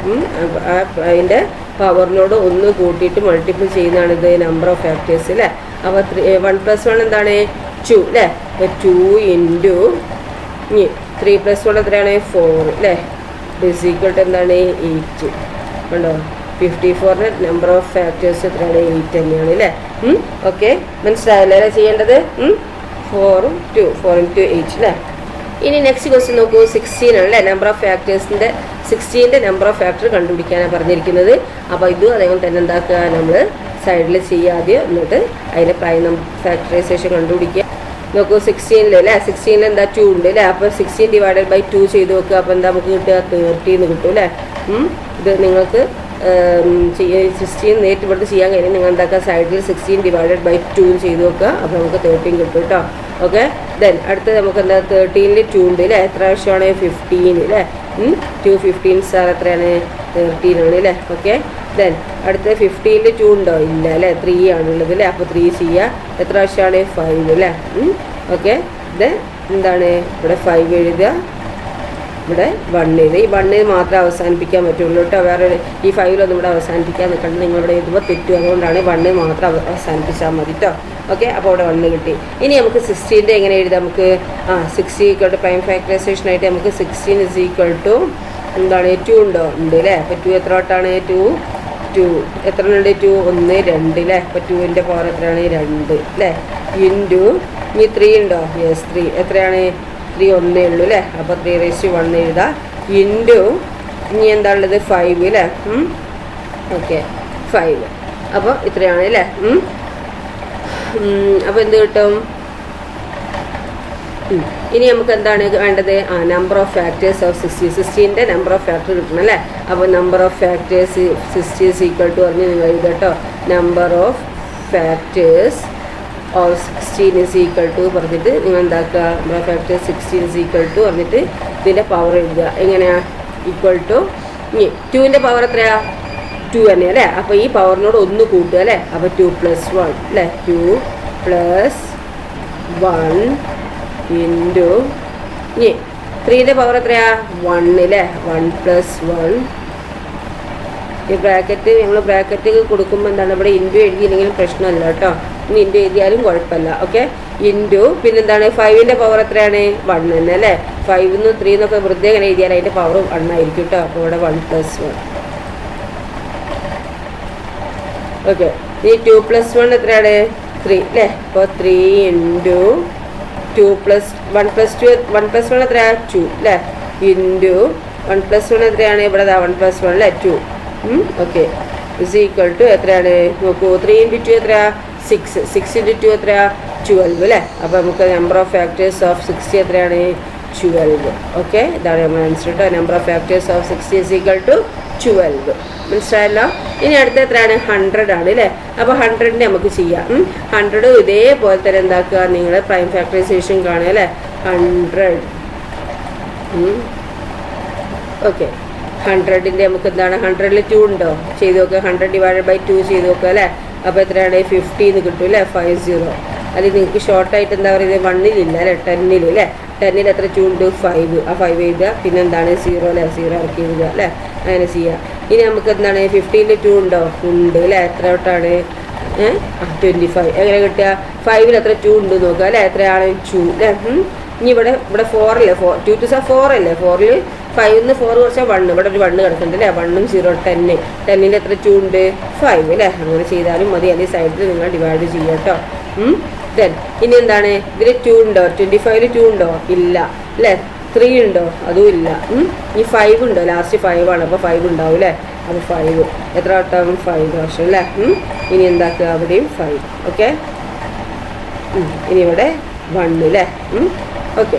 അതിൻ്റെ പവറിനോട് 1 കൂട്ടിയിട്ട് മൾട്ടിപ്പിൾ ചെയ്യുന്നതാണ് ഇത് നമ്പർ ഓഫ് ഫാക്ടേഴ്സ് അല്ലേ. അപ്പോൾ 1 + 1 എന്താണ് 2 അല്ലേ. അപ്പോൾ 2 ഇൻറ്റു 3 + 1 എത്രയാണ് 4 അല്ലേ. ഇസ് ഈക്വൽ ടു എന്താണ് 8 കണ്ടോ. 54ന്റെ നമ്പർ ഓഫ് ഫാക്ടേഴ്സ് എത്രയാണ് 8 തന്നെയാണ് അല്ലേ. ഓക്കെ മനസ്സിലായല്ലേ ചെയ്യേണ്ടത്. 4 × 8 അല്ലേ. ഇനി നെക്സ്റ്റ് ക്വസ്റ്റ്യൻ നോക്കൂ 16 ആണ് അല്ലേ. നമ്പർ ഓഫ് ഫാക്ടേഴ്സിൻ്റെ 16ന്റെ നമ്പർ ഓഫ് ഫാക്ടർ കണ്ടുപിടിക്കാനാണ് പറഞ്ഞിരിക്കുന്നത്. അപ്പോൾ ഇതും അതേപോലെ തന്നെ എന്താക്കുക നമ്മൾ സൈഡിൽ ചെയ്യാതെ എന്നിട്ട് അതിൻ്റെ പ്രൈം ഫാക്ടറൈസേഷൻ കണ്ടുപിടിക്കുക. നോക്കൂ 16ൽ അല്ലേ. 16ൽ എന്താ 2 ഉണ്ട് അല്ലേ. അപ്പോൾ 16 ÷ 2 ചെയ്ത് നോക്കുക. അപ്പോൾ എന്താ നമുക്ക് കിട്ടുക 30 എന്ന് കിട്ടും അല്ലേ. ഇത് നിങ്ങൾക്ക് 16 നേരിട്ട് ഇവിടുത്തെ ചെയ്യാൻ കഴിഞ്ഞാൽ നിങ്ങൾ എന്താക്കുക സൈഡിൽ 16 ÷ 2 ചെയ്ത് നോക്കുക. അപ്പോൾ നമുക്ക് 13 കിട്ടും കേട്ടോ. ഓക്കെ. ദെൻ അടുത്ത് നമുക്ക് എന്താ 13ൽ 2 ഉണ്ട് അല്ലേ. എത്ര ആവശ്യമാണ് 15 അല്ലേ. 2 15 സാർ എത്രയാണ് 13 ആണ് അല്ലേ. ഓക്കെ. ദെൻ അടുത്ത് 15ൽ 2 ഉണ്ടോ ഇല്ല അല്ലേ. 3 ആണുള്ളത് അല്ലേ. അപ്പോൾ 3 ചെയ്യുക. എത്ര ആവശ്യമാണ് 5 അല്ലേ. ഓക്കെ. ദെൻ എന്താണ് ഇവിടെ 5 എഴുതുക. ഇവിടെ 1 എഴുതുക. ഈ 1 മാത്രമേ അവസാനിപ്പിക്കാൻ പറ്റുള്ളൂ കേട്ടോ. വേറെ ഈ 5ലൊന്നും ഇവിടെ അവസാനിപ്പിക്കാൻ നിൽക്കണം. നിങ്ങളിവിടെ എഴുതുമ്പോൾ തെറ്റും. അതുകൊണ്ടാണ് 1 മാത്രം അവസാനിപ്പിച്ചാൽ മതി കേട്ടോ. ഓക്കെ. അപ്പോൾ അവിടെ 1 കിട്ടി. ഇനി നമുക്ക് 16ന്റെ എങ്ങനെ എഴുതാം നമുക്ക് 60 പ്രൈം ഫാക്ടറൈസേഷൻ ആയിട്ട് നമുക്ക് 16 is equal to എന്താണ് 2 ഉണ്ടോ ഉണ്ട് അല്ലേ. അപ്പോൾ 2 എത്ര വട്ടാണ് 2 എത്ര ഉണ്ട് 2 1 2 അല്ലേ. അപ്പോൾ 2ന്റെ പവർ എത്രയാണ് 2 അല്ലേ. ഇൻറ്റു ഇനി 3 ഉണ്ടോ യെസ് 3 എത്രയാണ് 3 ഒന്നേ ഉള്ളൂ അല്ലേ. അപ്പോൾ 3⁻1 എഴുതാം. ഇൻറ്റു ഇനി എന്താണുള്ളത് 5 അല്ലേ. ഓക്കെ 5. അപ്പോൾ ഇത്രയാണ് അല്ലേ. അപ്പോൾ എന്ത് കിട്ടും ഇനി നമുക്ക് എന്താണ് വേണ്ടത്? Number of factors of 60. 16ന്റെ നമ്പർ ഓഫ് ഫാക്ടർ കിട്ടണം അല്ലേ? അപ്പോൾ number of factors 60 is equal to പറഞ്ഞ് നിങ്ങൾ എഴുതുക കേട്ടോ. Number of factors of 16 is equal to പറഞ്ഞിട്ട് നിങ്ങൾ എന്താക്കുക? Number of factors 16 is equal to പറഞ്ഞിട്ട് ഇതിൻ്റെ പവർ എഴുതുക. എങ്ങനെയാ? ഈക്വൽ ടു 2ൻ്റെ പവർ എത്രയാ? 2 തന്നെ അല്ലേ? അപ്പോൾ ഈ പവറിനോട് 1 കൂട്ടുക അല്ലേ? അപ്പോൾ 2 + 1 അല്ലേ? 2 + 1 ഇൻറ്റു 3ൻ്റെ പവർ എത്രയാ? 1 അല്ലേ? 1 + 1. ഈ ബ്രാക്കറ്റ് നമ്മൾ ബ്രാക്കറ്റ് കൊടുക്കുമ്പോൾ എന്താണ് ഇവിടെ ഇൻറ്റു എഴുതിയില്ലെങ്കിലും പ്രശ്നമല്ല കേട്ടോ. ഇനി ഇൻറ്റു എഴുതിയാലും കുഴപ്പമില്ല. ഓക്കെ. ഇൻറ്റു പിന്നെന്താണ് 5ൻ്റെ പവർ എത്രയാണ്? 1 തന്നെ അല്ലേ? 5 3 എന്നൊക്കെ വെറുതെ ഇങ്ങനെ എഴുതിയാൽ അതിൻ്റെ പവർ 1 ആയിരിക്കും കേട്ടോ. അപ്പോൾ ഇവിടെ 1 + 1. ഓക്കെ. ഈ 2 + 1 എത്രയാണ്? 3 അല്ലേ? അപ്പോൾ 3 ഇൻറ്റു 2 + 1 + 2 1 + 1 എത്രയാ? 2 അല്ലേ? ഇൻറ്റു 1 + 1 എത്രയാണ്? ഇവിടെ 1 + 1 അല്ലേ? 2. ഓക്കെ. ഇസ് ഈക്വൽ ടു എത്രയാണ്? നോക്കൂ. 3 × 2 എത്രയാ? 6. 6 × 2 എത്രയാ? 12 അല്ലേ? അപ്പോൾ നമുക്ക് നമ്പർ ഓഫ് ഫാക്ടേഴ്സ് ഓഫ് 60 എത്രയാണ്? 12. ഓക്കെ. ഇതാണ് നമ്മൾ ആൻസർ കേട്ടോ. Number of factors of 60 is equal to 12. മനസ്സിലായല്ലോ? ഇനി അടുത്ത എത്രയാണ്? 100 ആണ് അല്ലേ? അപ്പോൾ 100ൻ്റെ നമുക്ക് ചെയ്യാം. 100 ഇതേപോലെ തന്നെ എന്താക്കുക? നിങ്ങൾ പ്രൈം ഫാക്ടറൈസേഷൻ കാണുക അല്ലേ? 100. ഓക്കെ. 100ൻ്റെ നമുക്ക് എന്താണ്? 100ൽ 2 ഉണ്ടോ? ചെയ്ത് നോക്കുക. 100 / 2 ചെയ്ത് നോക്കുക അല്ലേ? അപ്പോൾ എത്രയാണ്? 50 എന്ന് കിട്ടും അല്ലേ? 50. അതിൽ നിങ്ങൾക്ക് ഷോർട്ടായിട്ട് എന്താ പറയുന്നത്? 1ലില്ല അല്ലേ? 10ൽ അല്ലേ? 10ൽ എത്ര 2 ഉണ്ട്? 5. ആ 5 എഴുതുക. പിന്നെ എന്താണ്? 0 അല്ലേ? 0 ഇറക്കി എഴുതുക അല്ലേ? അങ്ങനെ ചെയ്യുക. ഇനി നമുക്ക് എന്താണ്? 50ൽ 2 ഉണ്ടോ? ഉണ്ട് അല്ലേ? എത്ര തൊട്ടാണ്? 25. എങ്ങനെ കിട്ടുക? 5ൽ എത്ര 2 ഉണ്ട് നോക്കുക അല്ലേ? എത്രയാണ്? 2 അല്ലേ? ഇനി ഇവിടെ 4 അല്ലേ? 2 × 4 അല്ലേ? 4ൽ 5ന്ന് 4 കുറച്ചാൽ 1. ഇവിടെ ഒരു 1 കിടക്കുന്നുണ്ട് അല്ലേ? 1ഉം 0 10. 10ൽ എത്ര 2 ഉണ്ട്? 5 അല്ലേ? അങ്ങനെ ചെയ്താലും മതി. അതിൻ്റെ സൈഡിൽ നിങ്ങൾ ഡിവൈഡ് ചെയ്യുക കേട്ടോ. ദെൻ ഇനി എന്താണ്? ഇതിൽ 2 ഉണ്ടോ? 25ൽ 2 ഉണ്ടോ? ഇല്ല അല്ലേ? 3 ഉണ്ടോ? അതും ഇല്ല. ഈ 5 ഉണ്ടോ? ലാസ്റ്റ് 5 ആണ്. അപ്പോൾ 5 ഉണ്ടാവും അല്ലേ? അപ്പോൾ 5 എത്ര വട്ടം? 5 പ്രാവശ്യം അല്ലേ? ഇനി എന്താക്കുക? അവിടെയും 5. ഓക്കെ. ഇനി ഇവിടെ 1 അല്ലേ? ഓക്കെ.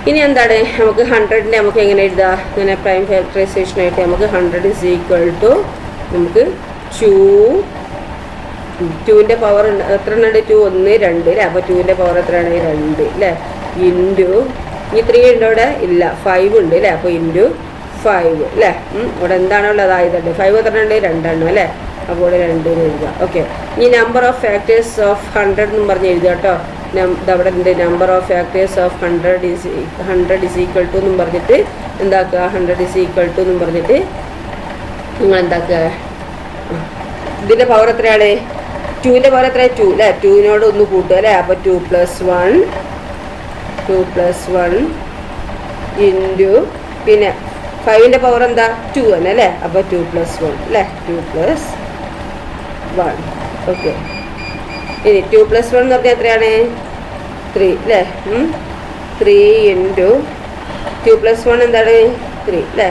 ഇനി എന്താണ്? നമുക്ക് 100ൻ്റെ നമുക്ക് എങ്ങനെ എഴുതാം? ഇങ്ങനെ പ്രൈം ഫാക്ടറൈസേഷനായിട്ട് നമുക്ക് 100 ഇസ് ഈക്വൽ ടു നമുക്ക് 2ൻ്റെ പവർ എത്ര ഉണ്ട്? 2 1 2 അല്ലേ? അപ്പോൾ 2ൻ്റെ പവർ എത്രയാണ്? 2 അല്ലേ? ഇൻറ്റു ഈ 3 ഉണ്ടോ ഇവിടെ? ഇല്ല. 5 ഉണ്ട് അല്ലേ? അപ്പോൾ ഇൻറ്റു 5 അല്ലേ? ഇവിടെ എന്താണുള്ളത്? ആയതുണ്ട്. 5 എത്ര ഉണ്ട്? 2 അല്ലേ? അപ്പോൾ ഇവിടെ 2 എഴുതുക. ഓക്കെ. ഈ നമ്പർ ഓഫ് ഫാക്ടേഴ്സ് ഓഫ് 100 എന്നും പറഞ്ഞ് എഴുതുക കേട്ടോ. അവിടെ ഉണ്ട് number of factors of 100 is equal to എന്നും പറഞ്ഞിട്ട് എന്താക്കുക? 100 ഇസ് ഈക്വൽ ടു എന്നും പറഞ്ഞിട്ട് നിങ്ങൾ എന്താക്കുക? ഇതിൻ്റെ പവർ എത്രയാണ്? 2ൻ്റെ പവർ എത്രയാണ്? 2 അല്ലേ? 2നോട് 1 കൂട്ടുക അല്ലേ? അപ്പോൾ 2 + 1 ഇൻറ്റു പിന്നെ 5ൻ്റെ പവർ എന്താ? 2 തന്നെ അല്ലേ? അപ്പോൾ 2 + 1 അല്ലേ? 2 + 1. ഓക്കെ. ഇനി 2 + 1 എന്ന് പറഞ്ഞാൽ എത്രയാണ്? 3 അല്ലേ? 3 ഇൻറ്റു 2 + 1 എന്താണ്? 3 അല്ലേ?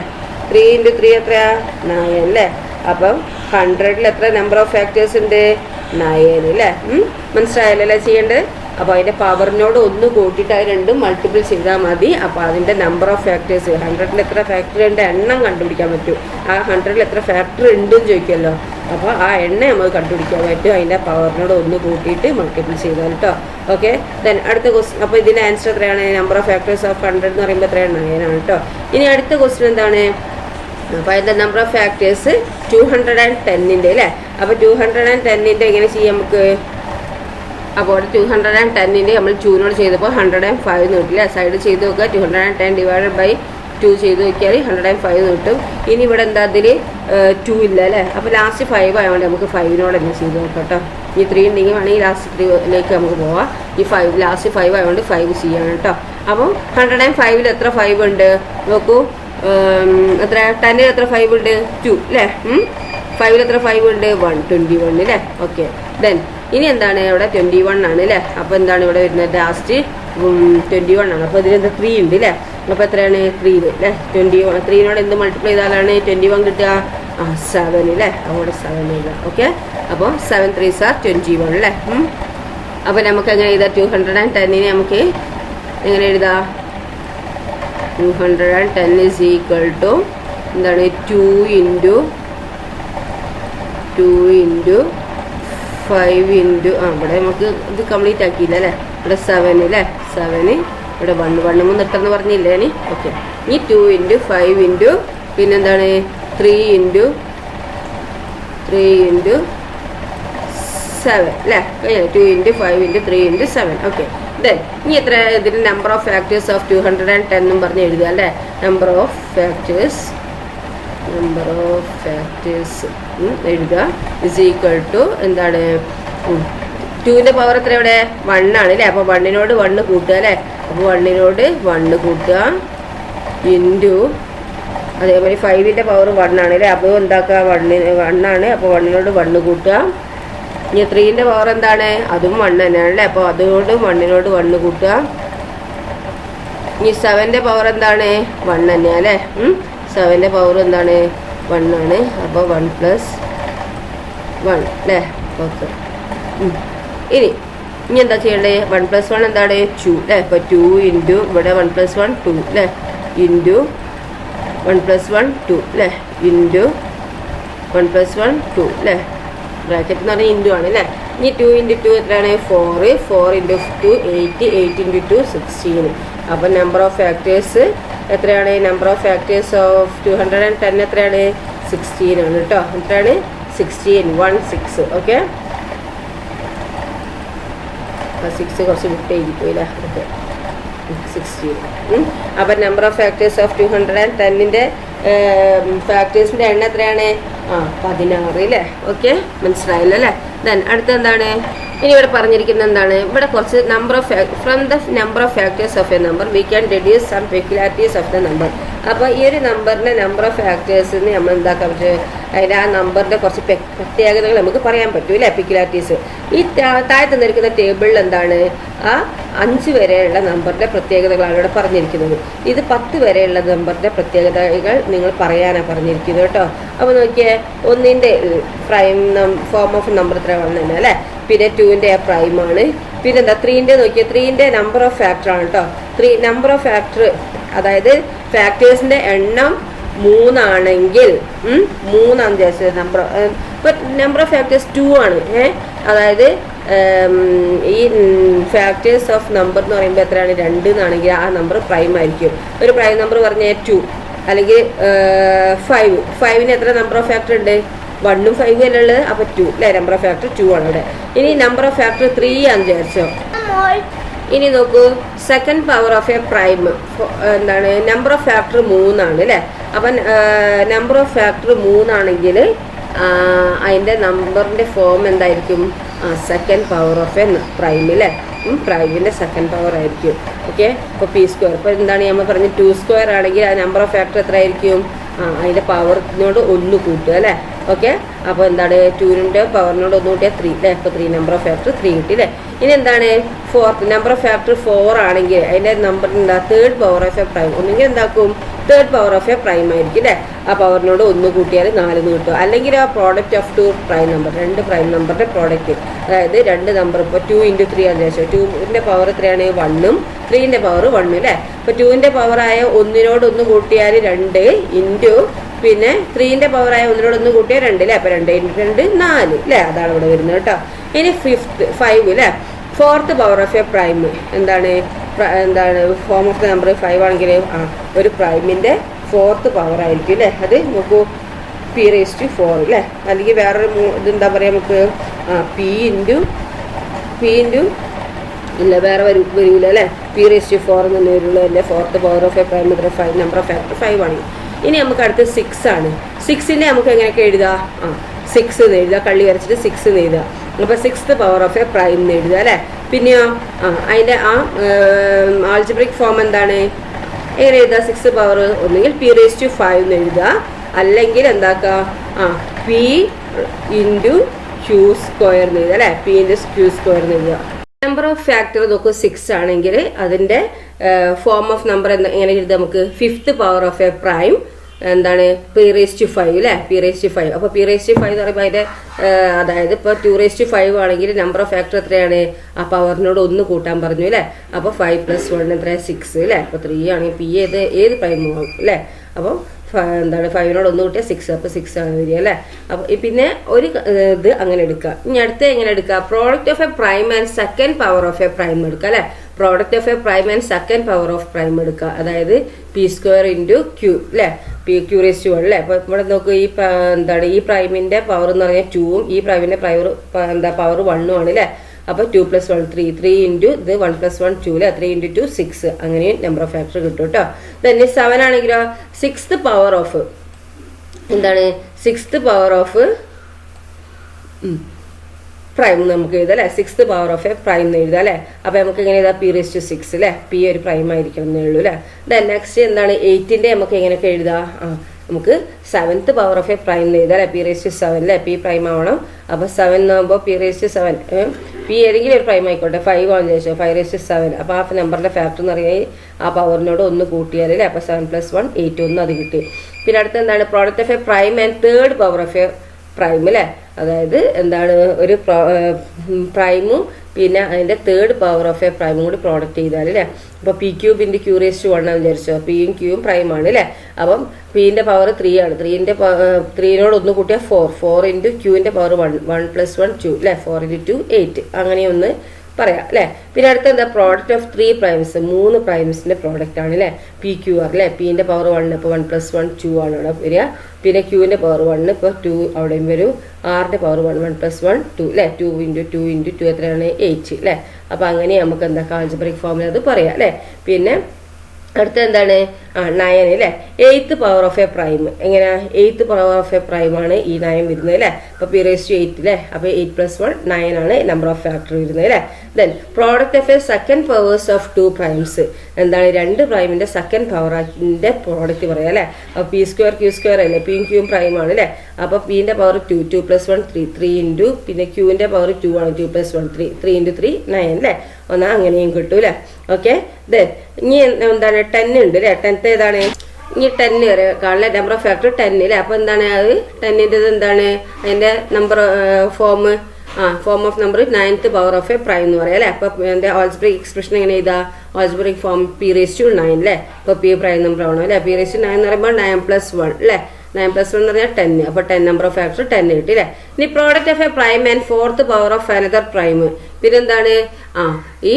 3 × 3 എത്രയാ? 9 അല്ലേ? അപ്പം 100ൽ എത്ര നമ്പർ ഓഫ് ഫാക്ടേഴ്സ് ഉണ്ട്? 9 അല്ലേ? മനസ്സിലായല്ലേ ചെയ്യേണ്ടത്? അപ്പോൾ അതിൻ്റെ പവറിനോട് 1 കൂട്ടിയിട്ട് അത് രണ്ടും മൾട്ടിപ്പിൾ ചെയ്താൽ മതി. അപ്പോൾ അതിൻ്റെ നമ്പർ ഓഫ് ഫാക്ടേഴ്സ് 100ൽ എത്ര ഫാക്ടർ ഉണ്ട് എണ്ണം കണ്ടുപിടിക്കാൻ പറ്റും. ആ 100ൽ എത്ര ഫാക്ടർ ഉണ്ടെന്ന് ചോദിക്കുമല്ലോ. അപ്പോൾ ആ എണ്ണ നമുക്ക് കണ്ടുപിടിക്കാൻ പറ്റും. അതിൻ്റെ പവറിനോട് 1 കൂട്ടിയിട്ട് മൾട്ടിപ്പിൾ ചെയ്താൽ കേട്ടോ. ഓക്കെ. ദെൻ അടുത്ത ക്വസ്റ്റ്യൻ. അപ്പോൾ ഇതിൻ്റെ ആൻസർ എത്രയാണ്? നമ്പർ ഓഫ് ഫാക്ടേഴ്സ് ഓഫ് 100 എന്ന് പറയുമ്പോൾ എത്രയാണ്? 9 ആണ് കേട്ടോ. ഇനി അടുത്ത ക്വസ്റ്റ്യൻ എന്താണ്? അപ്പോൾ അതിൻ്റെ നമ്പർ ഓഫ് ഫാക്ടേഴ്സ് 210ൻ്റെ അല്ലേ? അപ്പോൾ 210ൻ്റെ എങ്ങനെ ചെയ്യാം നമുക്ക്? അപ്പോൾ അവിടെ 210ൻ്റെ നമ്മൾ 2നോട് ചെയ്തപ്പോൾ 105 കിട്ടില്ല. സൈഡ് ചെയ്ത് നോക്കുക. 210 / 2 ചെയ്ത് നോക്കിയാൽ 105 കിട്ടും. ഇനി ഇവിടെ എന്താ? അതിൽ 2 ഇല്ല അല്ലേ? അപ്പോൾ ലാസ്റ്റ് 5 ആയതുകൊണ്ട് നമുക്ക് 5നോട് തന്നെ ചെയ്ത് നോക്കാം കേട്ടോ. ഈ 3 ഉണ്ടെങ്കിൽ വേണമെങ്കിൽ ലാസ്റ്റ് 3ലേക്ക് നമുക്ക് പോവാം. ഈ 5 ലാസ്റ്റ് 5 ആയതുകൊണ്ട് 5 ചെയ്യണം കേട്ടോ. അപ്പോൾ 105ൽ എത്ര 5 ഉണ്ട് നോക്കൂ. എത്ര? 10ൽ എത്ര 5 ഉണ്ട്? 2 അല്ലേ? 5ൽ എത്ര 5 ഉണ്ട്? 121 അല്ലേ? ഓക്കെ. ദെൻ ഇനി എന്താണ്? ഇവിടെ 21 ആണ് അല്ലേ? അപ്പോൾ എന്താണ് ഇവിടെ വരുന്നത്? ലാസ്റ്റ് 21 ആണ്. അപ്പോൾ ഇതിലെന്താ? 3 ഉണ്ട് അല്ലേ? അപ്പോൾ എത്രയാണ്? 3 അല്ലേ? 21 3നോട് എന്ത് മൾട്ടിപ്ലൈ ചെയ്താലാണ് 21 കിട്ടുക? 7 അല്ലേ? അവിടെ 7 എഴുതുക. ഓക്കെ. അപ്പോൾ 7 3s are 21 അല്ലേ? അപ്പോൾ നമുക്ക് എങ്ങനെ ചെയ്താൽ 210നെ നമുക്ക് എങ്ങനെ എഴുതാ? 210 ഈസ് ഈക്വൽ ടു എന്താണ് 2 ഇൻറ്റു 5 ഇൻറ്റു ഇവിടെ നമുക്ക് ഇത് കംപ്ലീറ്റ് ആക്കിയില്ല അല്ലേ? ഇവിടെ 7 അല്ലേ? 7 ഇവിടെ 1 നിർത്തുമെന്ന് പറഞ്ഞില്ലേ ഇനി? ഓക്കെ. ഈ 2 ഇൻറ്റു 5 ഇൻറ്റു പിന്നെന്താണ് 3 ഇൻറ്റു 7 അല്ലേ? 2 into 5 into 3 into 7. Okay. Then ഇനി എത്ര ഇതിന് നമ്പർ ഓഫ് ഫാക്ടേഴ്സ് ഓഫ് 210 എന്നും പറഞ്ഞ് എഴുതുക അല്ലേ? നമ്പർ ഓഫ് ഫാക്ടേഴ്സ് എഴുതുക ഇസ് ഈക്വൽ ടു എന്താണ് 2ൻ്റെ പവർ എത്ര ഇവിടെ 1 ആണ് അല്ലേ? അപ്പോൾ 1നോട് 1 കൂട്ടുക അല്ലേ? അപ്പോൾ 1നോട് 1 കൂട്ടുക ഇൻറ്റു അതേപോലെ 5ൻ്റെ പവർ 1 ആണ് അല്ലേ? അപ്പോൾ എന്താക്കുക 1 ആണ്. അപ്പോൾ 1നോട് 1 കൂട്ടുക. ഇനി 3ൻ്റെ പവർ എന്താണ്? അതും 1 തന്നെയാണ് അല്ലേ? അപ്പോൾ അതുകൊണ്ട് 1നോട് 1 കൂട്ടുക. ഇനി 7ൻ്റെ പവർ എന്താണ്? 1 തന്നെയാണ് അല്ലേ? 7ൻ്റെ പവർ എന്താണ്? 1 ആണ്. അപ്പോൾ 1 + 1 അല്ലേ? ഓക്കെ. ഇനി എന്താ ചെയ്യേണ്ടത്? 1 + 1 എന്താണ്? 2 അല്ലേ? അപ്പോൾ 2 ഇൻറ്റു ഇവിടെ 1 + 1 2 അല്ലേ? ഇൻറ്റു 1 + 1 2 അല്ലേ? ഇൻറ്റു 1 + 1 2 അല്ലേ? ബ്രാക്കറ്റ് എന്ന് പറഞ്ഞാൽ ഇൻറ്റു ആണ് അല്ലേ? ഇനി 2 ഇൻറ്റു 2 എത്രയാണ്? 4 4 ഇൻറ്റു 2 8 8 ഇൻറ്റു 2 16. അപ്പം നമ്പർ ഓഫ് ഫാക്ടേഴ്സ് എത്രയാണ്? നമ്പർ ഓഫ് ഫാക്ടേഴ്സ് ഓഫ് 210 എത്രയാണ്? 16 ആണ് കേട്ടോ. എത്രയാണ്? 16 1 6. ഓക്കെ. 6 കുറച്ച് വിട്ട് എഴുതിപ്പോയില്ലേ? ഓക്കെ. 16. അപ്പം നമ്പർ ഓഫ് ഫാക്ടേഴ്സ് ഓഫ് 210ൻ്റെ ഫാക്ടേഴ്സിൻ്റെ എണ്ണം എത്രയാണ്? 16 അല്ലേ? ഓക്കെ, മനസ്സിലായില്ല അല്ലേ? ദെൻ അടുത്ത എന്താണ്? ഇനി ഇവിടെ പറഞ്ഞിരിക്കുന്നത് എന്താണ്? ഇവിടെ കുറച്ച് number of from the number of factors of a number we can deduce some peculiarities of the number. അപ്പോൾ ഈ ഒരു നമ്പറിൻ്റെ നമ്പർ ഓഫ് ഫാക്ടേഴ്സിന് നമ്മൾ എന്താക്കാൻ പറ്റും? അതിൻ്റെ ആ നമ്പറിൻ്റെ കുറച്ച് പ്രത്യേകതകൾ നമുക്ക് പറയാൻ പറ്റും അല്ലേ? പെക്യുലാരിറ്റീസ്. ഈ താഴത്ത് നിൽക്കുന്ന ടേബിളിൽ എന്താണ്? ആ 5 വരെയുള്ള നമ്പറിൻ്റെ പ്രത്യേകതകളാണ് ഇവിടെ പറഞ്ഞിരിക്കുന്നത്. ഇത് 10 വരെയുള്ള നമ്പറിൻ്റെ പ്രത്യേകതകൾ നിങ്ങൾ പറയാനാണ് പറഞ്ഞിരിക്കുന്നത് കേട്ടോ. അപ്പോൾ നോക്കിയേ, 1ൻ്റെ പ്രൈം ഫോം ഓഫ് നമ്പർ എത്ര വന്നു അല്ലേ? പിന്നെ 2ൻ്റെ പ്രൈമാണ്. പിന്നെന്താ 3ൻ്റെ നോക്കിയാൽ 3ൻ്റെ നമ്പർ ഓഫ് ഫാക്ടർ ആണ് കേട്ടോ. 3 നമ്പർ ഓഫ് ഫാക്ടർ, അതായത് ഫാക്ടേഴ്സിൻ്റെ എണ്ണം 3 ആണെങ്കിൽ 3 നമ്പർ ഇപ്പം നമ്പർ ഓഫ് ഫാക്ടേഴ്സ് 2 ആണ്. അതായത് ഈ ഫാക്ടേഴ്സ് ഓഫ് നമ്പർ എന്ന് പറയുമ്പോൾ എത്രയാണ്? 2 എന്നാണെങ്കിൽ ആ നമ്പർ പ്രൈം ആയിരിക്കും. ഒരു പ്രൈം നമ്പർ പറഞ്ഞാൽ 2 അല്ലെങ്കിൽ 5ന് എത്ര നമ്പർ ഓഫ് ഫാക്ടർ ഉണ്ട്? 1ഉം 5ഉം അല്ലേ ഉള്ളത്? അപ്പോൾ 2 അല്ലേ? നമ്പർ ഓഫ് ഫാക്ടർ 2 ആണ് ഇവിടെ. ഇനി നമ്പർ ഓഫ് ഫാക്ടർ 3 ആണെന്ന് വിചാരിച്ചോ. ഇനി നോക്കൂ, second power of A prime എന്താണ്? നമ്പർ ഓഫ് ഫാക്ടർ 3 ആണ് അല്ലേ? അപ്പം നമ്പർ ഓഫ് ഫാക്ടർ 3 ആണെങ്കിൽ അതിൻ്റെ നമ്പറിൻ്റെ ഫോം എന്തായിരിക്കും? Second power of A prime അല്ലേ? പ്രൈമിൻ്റെ സെക്കൻഡ് പവർ ആയിരിക്കും. ഓക്കെ. ഇപ്പോൾ p². ഇപ്പോൾ എന്താണ് നമ്മൾ പറഞ്ഞത്? 2² ആണെങ്കിൽ ആ നമ്പർ ഓഫ് ഫാക്ടർ എത്ര ആയിരിക്കും? അതിൻ്റെ പവറിനോട് 1 കൂട്ടുക അല്ലേ? ഓക്കെ. അപ്പോൾ എന്താണ്? 2ൻ്റെ പവറിനോട് 1 കൂട്ടിയാൽ 3 അല്ലേ? അപ്പോൾ 3 നമ്പർ ഓഫ് ഫാക്ടർ 3 കിട്ടി അല്ലേ? ഇനി എന്താണ്? 4th നമ്പർ ഓഫ് ഫാക്ടർ 4 ആണെങ്കിൽ അതിൻ്റെ നമ്പർ എന്താ? Third power of A prime. ഒന്നുകിൽ എന്താക്കും? Third power of A prime ആയിരിക്കും അല്ലേ? ആ പവറിനോട് 1 കൂട്ടിയാൽ 4 കിട്ടും. അല്ലെങ്കിൽ ആ product of 2 prime number, 2 prime നമ്പറിൻ്റെ പ്രോഡക്റ്റ്, അതായത് 2 നമ്പർ. ഇപ്പോൾ 2 ഇൻറ്റു 3 ആണെന്ന് വെച്ചാൽ 2ൻ്റെ പവർ എത്രയാണ്? 1ഉം 3ൻ്റെ പവർ 1 അല്ലേ? ഇപ്പോൾ 2ൻ്റെ പവറായ 1നോട് 1 കൂട്ടിയാൽ 2 ഇൻറ്റു പിന്നെ 3ൻ്റെ പവറായ 1നോട് 1 കൂട്ടിയാൽ 2 അല്ലേ? അപ്പോൾ 2 ഇൻറ്റു 2 4 അല്ലേ? അതാണ് ഇവിടെ വരുന്നത് കേട്ടോ. ഇനി 5 അല്ലേ? 4th power of A prime എന്താണ്? ഫോം ഓഫ് ദ നമ്പർ 5 ആണെങ്കിൽ ഒരു പ്രൈമിൻ്റെ 4th പവർ ആയിരിക്കും അല്ലേ? അത് നോക്കൂ, p⁴ അല്ലേ? അല്ലെങ്കിൽ വേറൊരു ഇതെന്താ പറയുക നമുക്ക്? p ഇൻറ്റു ഇല്ല, വേറെ വരൂല അല്ലേ? p⁴ എന്ന് വരുള്ളൂ അല്ലേ? 4th power of A prime 5 number of factor 5 ആണ്. ഇനി നമുക്ക് അടുത്ത് 6 ആണ്. 6നെ നമുക്ക് എങ്ങനെയൊക്കെ എഴുതാം? 6 എന്ന് എഴുതുക, കള്ളി വരച്ചിട്ട് 6 എന്ന് എഴുതുക. അപ്പോൾ 6th power of A prime എന്ന് എഴുതുക അല്ലേ? പിന്നെയോ അതിൻ്റെ ആൾജിബ്രിക് ഫോം എന്താണ്? എങ്ങനെ എഴുതുക? 6 പവർ ഒന്നുകിൽ p⁵ എന്ന് എഴുതുക, അല്ലെങ്കിൽ എന്താക്കുക? p ഇൻറ്റു q² എന്ന് എഴുതുക അല്ലേ? p ഇൻറ്റു q² എന്ന് എഴുതുക. നമ്പർ ഓഫ് ഫാക്ടർ നോക്കൂ, 6 ആണെങ്കിൽ അതിൻ്റെ ഫോം ഓഫ് നമ്പർ എങ്ങനെ എഴുതുക? നമുക്ക് 5th power of A prime എന്താണ് p⁵, അല്ലേ, p⁵. അപ്പോൾ p⁵ എന്ന് പറയുമ്പോൾ അതിൻ്റെ അതായത് ഇപ്പോൾ 2⁵ ആണെങ്കിൽ നമ്പർ ഓഫ് ഫാക്ടർ എത്രയാണ്, ആ പവറിനോട് 1 കൂട്ടാൻ പറഞ്ഞു അല്ലേ. അപ്പോൾ 5 + 1 എത്രയാണ് 6 അല്ലേ. അപ്പോൾ 3 ആണെങ്കിൽ പി ഏത് പ്രൈമും ആവും അല്ലേ. അപ്പോൾ എന്താണ് 5നോട് 1 കൂട്ടിയാൽ 6, അപ്പോൾ 6 ആണ് വരിക അല്ലേ. അപ്പോൾ പിന്നെ ഒരു ഇത് അങ്ങനെ എടുക്കുക. ഇനി അടുത്ത എങ്ങനെ എടുക്കുക, product of A prime and second power of A prime എടുക്കുക അല്ലേ. Product of A prime and second power of prime എടുക്കുക, അതായത് p² × q അല്ലേ, q⁻1 അല്ലേ. അപ്പോൾ ഇവിടെ നോക്കുക, ഈ എന്താണ് ഈ പ്രൈമിൻ്റെ പവർ എന്ന് പറഞ്ഞാൽ 2ഉം ഈ പ്രൈമിൻ്റെ പവർ 1ഉം ആണ് അല്ലേ. അപ്പോൾ 2 + 1 3, 3 ഇൻറ്റു ഇത് 1 + 1 2 അല്ലേ, 3 × 2 6, അങ്ങനെയും നമ്പർ ഓഫ് ഫാക്ടർ കിട്ടും കേട്ടോ. തന്നെ 7 ആണെങ്കിലോ 6th പവർ ഓഫ് എന്താണ് 6th പവർ ഓഫ് പ്രൈം നമുക്ക് എഴുതാം അല്ലേ. 6th power of A prime എന്ന് എഴുതാം അല്ലേ. അപ്പോൾ നമുക്ക് എങ്ങനെ എഴുതാം, p⁻6 അല്ലേ, p ഒരു പ്രൈം ആയിരിക്കണം എന്നേ ഉള്ളൂ അല്ലേ. നെക്സ്റ്റ് എന്താണ് 8ന്റെ നമുക്ക് എങ്ങനെയൊക്കെ എഴുതാം, നമുക്ക് 7th power of A prime എന്ന് എഴുതാം അല്ലേ, p⁻7 അല്ലേ, p പ്രൈം ആവണം. അപ്പോൾ 7 ആകുമ്പോൾ p⁻7 p ഏതെങ്കിലും ഒരു പ്രൈം ആയിക്കോട്ടെ, 5 ആണെന്ന് ചോദിച്ചോ 5⁻7. അപ്പോൾ ആ നമ്പറിൻ്റെ ഫാക്ടർ എന്ന് പറയുന്നത് ആ പവറിനോട് 1 കൂട്ടിയാൽ അല്ലേ. അപ്പോൾ 7 + 1 8 1 അത് കിട്ടി. പിന്നെ അടുത്ത എന്താണ് product of A prime and third power of A prime അല്ലേ, അതായത് എന്താണ് ഒരു പ്രൈമും പിന്നെ അതിൻ്റെ തേർഡ് പവർ ഓഫ് എ പ്രൈമും കൂടി പ്രോഡക്റ്റ് ചെയ്താൽ അല്ലേ. അപ്പോൾ p³ × q⁻1 ആണെന്ന് വിചാരിച്ചോ, p-യും q-യും പ്രൈം ആണ് അല്ലേ. അപ്പം p-ന്റെ പവർ 3 ആണ്, 3നോട് 1 കൂട്ടിയാൽ 4 ഇൻറ്റു q-ന്റെ പവർ 1 + 1 2 അല്ലേ, 4 × 2 8 അങ്ങനെ ഒന്ന് പറയാം അല്ലേ. പിന്നെ അടുത്ത എന്താ പ്രോഡക്റ്റ് ഓഫ് 3 പ്രൈംസ്, 3 പ്രൈംസിന്റെ പ്രോഡക്റ്റ് ആണ് അല്ലേ, p-q-r അല്ലേ. p-ന്റെ പവർ 1, അപ്പോൾ 1 + 1 2 ആണ് അവിടെ വരിക. പിന്നെ q-ന്റെ പവർ 1, ഇപ്പോൾ 2 അവിടെയും വരും. r-ന്റെ പവർ 1 + 1 2 അല്ലേ, 2 × 2 × 2 എത്രയാണ് 8 അല്ലേ. അപ്പോൾ അങ്ങനെ നമുക്ക് എന്താ ആൾജിബ്രിക് ഫോമിൽ അത് പറയാം അല്ലേ. പിന്നെ അടുത്ത എന്താണ് 9 അല്ലേ, 8th power of A prime. എങ്ങനെ 8th power of A prime ആണ് ഈ 9 വരുന്നത് അല്ലേ. അപ്പോൾ p⁻8 അല്ലേ, അപ്പോൾ 8 + 1 9 ആണ് നമ്പർ ഓഫ് ഫാക്ടർ വരുന്നത് അല്ലേ. Then product of A second powers of 2 primes, എന്താണ് 2 പ്രൈമിൻ്റെ സെക്കൻഡ് പവറിൻ്റെ പ്രോഡക്റ്റ് പറയാം അല്ലേ. അപ്പോൾ p² q² അല്ലേ, p-യും q-യും പ്രൈം ആണ് അല്ലേ. അപ്പോൾ p-ന്റെ പവർ 2 2 + 1 3 3 ഇൻറ്റു പിന്നെ q-ന്റെ പവർ 2 ആണ്, 2 + 1 3 3 × 3 9 അല്ലേ. ഒന്നാ അങ്ങനെയും കിട്ടും അല്ലേ. ഓക്കെ, ദെൻ ഇനി എന്താണ് 10 ഉണ്ട് അല്ലേ. 10th ഏതാണ്, ഇനി 10 വരെ കാണുന്ന നമ്പർ ഓഫ് ഫാക്ടർ 10 അല്ലേ. അപ്പോൾ എന്താണ് അത് 10ൻ്റെത് എന്താണ് അതിൻ്റെ number form of number 9th power of A prime എന്ന് പറയാം അല്ലേ. അപ്പോൾ എൻ്റെ ആൾജിബ്രിക് എക്സ്പ്രഷൻ എങ്ങനെ ചെയ്താൽ ആൾജിബ്രിക് ഫോം p⁻9 അല്ലേ. അപ്പോൾ p പ്രൈം നമ്പർ ആവണം അല്ലേ. p⁻9 എന്ന് പറയുമ്പോൾ 9 + 1 അല്ലേ, 9 + 1 എന്ന് പറഞ്ഞാൽ 10. അപ്പോൾ 10 നമ്പർ ഓഫ് ഫാക്ടർ 10 കിട്ടി അല്ലേ. ഇനി product of A prime and 4th power of another prime. പിന്നെന്താണ് ഈ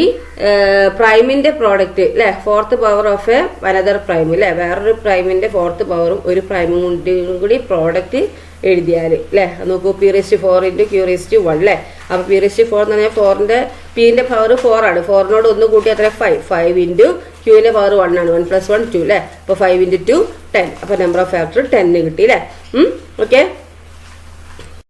പ്രൈമിൻ്റെ പ്രോഡക്റ്റ് അല്ലേ, 4th power of A another prime അല്ലേ, വേറൊരു പ്രൈമിൻ്റെ 4th പവറും ഒരു പ്രൈമും കൂടി പ്രോഡക്റ്റ് എഴുതിയാൽ അല്ലേ. നോക്കൂ p⁻4 × q⁻1 അല്ലേ. അപ്പോൾ p⁻4 എന്ന് പറഞ്ഞാൽ 4ന്റെ p-ന്റെ പവർ 4 ആണ്, 4നോട് 1 കൂട്ടി അത്ര 5 ഇൻറ്റു q-ന്റെ പവർ 1 ആണ്, 1 + 1 2 അല്ലേ. അപ്പോൾ 5 × 2 10. അപ്പോൾ നമ്പർ ഓഫ് ഫാക്ടർ 10 കിട്ടി അല്ലേ. ഓക്കെ.